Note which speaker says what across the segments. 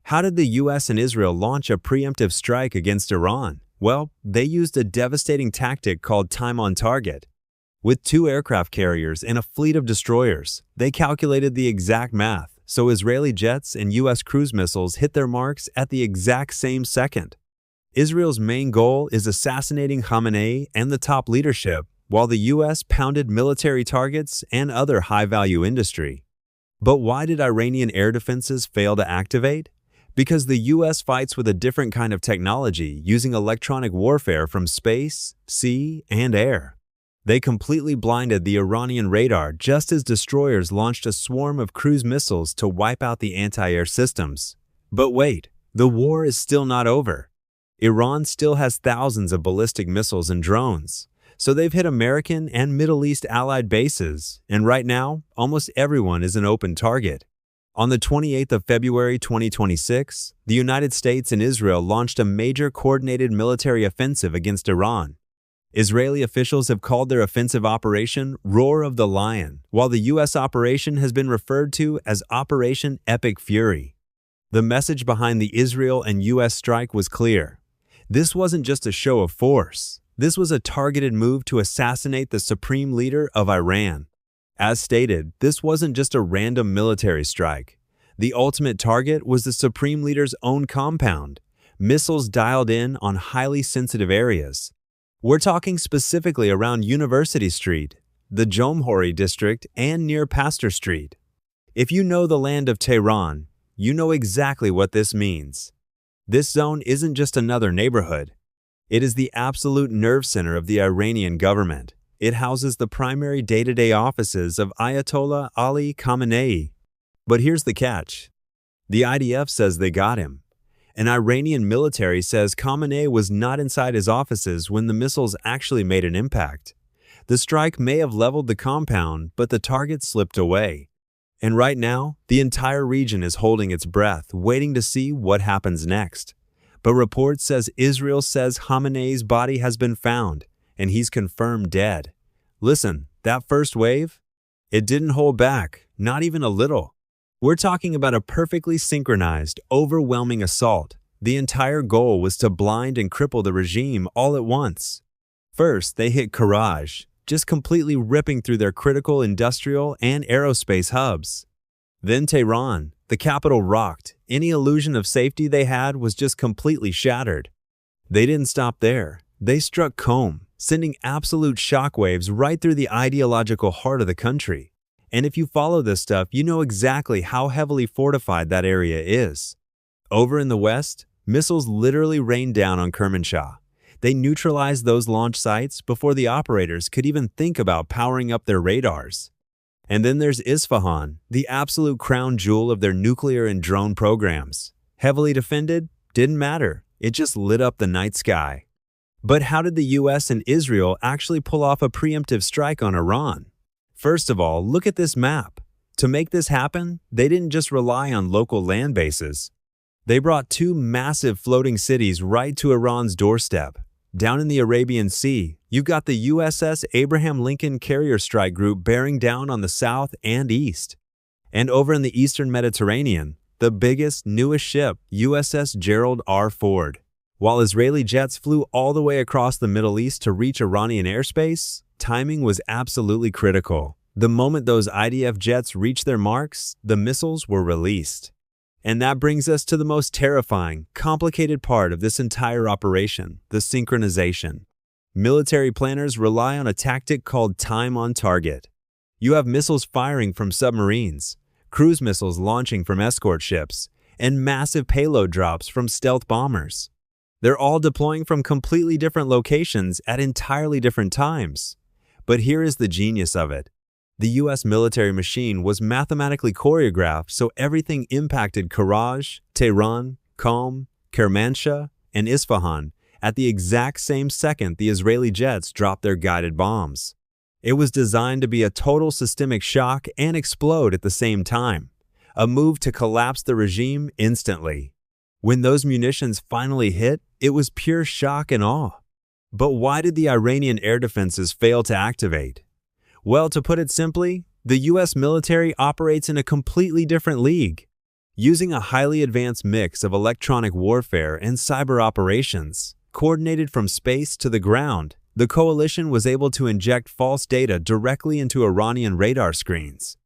Speaker 1: How did the US and Israel launch a preemptive strike against Iran? Well, they used a devastating tactic called time on target. With 2 aircraft carriers and a fleet of destroyers, they calculated the exact math, so Israeli jets and US cruise missiles hit their marks at the exact same second. Israel's main goal is assassinating Khamenei and the top leadership, while the US pounded military targets and other high-value industry. But why did Iranian air defenses fail to activate? Because the US fights with a different kind of technology using electronic warfare from space, sea, and air. They completely blinded the Iranian radar just as destroyers launched a swarm of cruise missiles to wipe out the anti-air systems. But wait, the war is still not over. Iran still has thousands of ballistic missiles and drones. So they've hit American and Middle East allied bases, and right now, almost everyone is an open target. On the 28th of February 2026, the United States and Israel launched a major coordinated military offensive against Iran. Israeli officials have called their offensive operation Roar of the Lion, while the U.S. operation has been referred to as Operation Epic Fury. The message behind the Israel and U.S. strike was clear. This wasn't just a show of force. This was a targeted move to assassinate the supreme leader of Iran. As stated, this wasn't just a random military strike. The ultimate target was the supreme leader's own compound, missiles dialed in on highly sensitive areas. We're talking specifically around University Street, the Jomhuri district, and near Pasteur Street. If you know the land of Tehran, you know exactly what this means. This zone isn't just another neighborhood. It is the absolute nerve center of the Iranian government. It houses the primary day-to-day offices of Ayatollah Ali Khamenei. But here's the catch. The IDF says they got him. An Iranian military says Khamenei was not inside his offices when the missiles actually made an impact. The strike may have leveled the compound, but the target slipped away. And right now, the entire region is holding its breath, waiting to see what happens next. But reports says Israel says Khamenei's body has been found, and he's confirmed dead. Listen, that first wave? It didn't hold back, not even a little. We're talking about a perfectly synchronized, overwhelming assault. The entire goal was to blind and cripple the regime all at once. First, they hit Karaj, just completely ripping through their critical industrial and aerospace hubs. Then Tehran, the capital rocked. Any illusion of safety they had was just completely shattered. They didn't stop there. They struck Qom, sending absolute shockwaves right through the ideological heart of the country. And if you follow this stuff, you know exactly how heavily fortified that area is. Over in the west, missiles literally rained down on Kermanshah. They neutralized those launch sites before the operators could even think about powering up their radars. And then there's Isfahan, the absolute crown jewel of their nuclear and drone programs. Heavily defended? Didn't matter. It just lit up the night sky. But how did the US and Israel actually pull off a preemptive strike on Iran? First of all, look at this map. To make this happen, they didn't just rely on local land bases. They brought 2 massive floating cities right to Iran's doorstep. Down in the Arabian Sea, you've got the USS Abraham Lincoln Carrier Strike Group bearing down on the south and east. And over in the eastern Mediterranean, the biggest, newest ship, USS Gerald R. Ford. While Israeli jets flew all the way across the Middle East to reach Iranian airspace, timing was absolutely critical. The moment those IDF jets reached their marks, the missiles were released. And that brings us to the most terrifying, complicated part of this entire operation, the synchronization. Military planners rely on a tactic called time on target. You have missiles firing from submarines, cruise missiles launching from escort ships, and massive payload drops from stealth bombers. They're all deploying from completely different locations at entirely different times. But here is the genius of it. The US military machine was mathematically choreographed so everything impacted Karaj, Tehran, Qom, Kermanshah, and Isfahan at the exact same second the Israeli jets dropped their guided bombs. It was designed to be a total systemic shock and explode at the same time, a move to collapse the regime instantly. When those munitions finally hit, it was pure shock and awe. But why did the Iranian air defenses fail to activate? Well, to put it simply, the US military operates in a completely different league. Using a highly advanced mix of electronic warfare and cyber operations, coordinated from space to the ground, the coalition was able to inject false data directly into Iranian radar screens.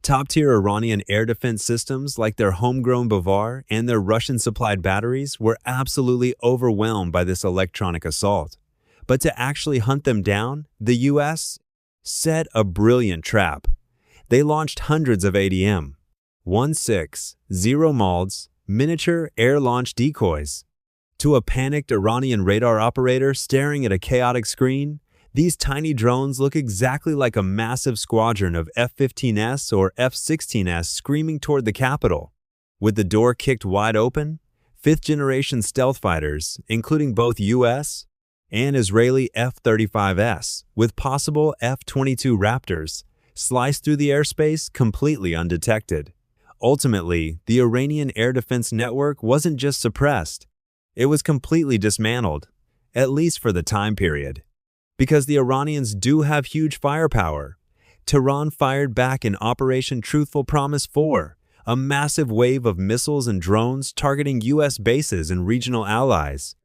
Speaker 1: Top-tier Iranian air defense systems like their homegrown Bavar and their Russian-supplied batteries were absolutely overwhelmed by this electronic assault. But to actually hunt them down, the US set a brilliant trap. They launched hundreds of ADM-16 zero-MALDs, miniature air-launched decoys. To a panicked Iranian radar operator staring at a chaotic screen, these tiny drones look exactly like a massive squadron of F-15S or F-16S screaming toward the capital. With the door kicked wide open, fifth-generation stealth fighters, including both US and Israeli F-35S, with possible F-22 Raptors, sliced through the airspace completely undetected. Ultimately, the Iranian air defense network wasn't just suppressed, it was completely dismantled, at least for the time period. Because the Iranians do have huge firepower, Tehran fired back in Operation Truthful Promise 4, a massive wave of missiles and drones targeting US bases and regional allies.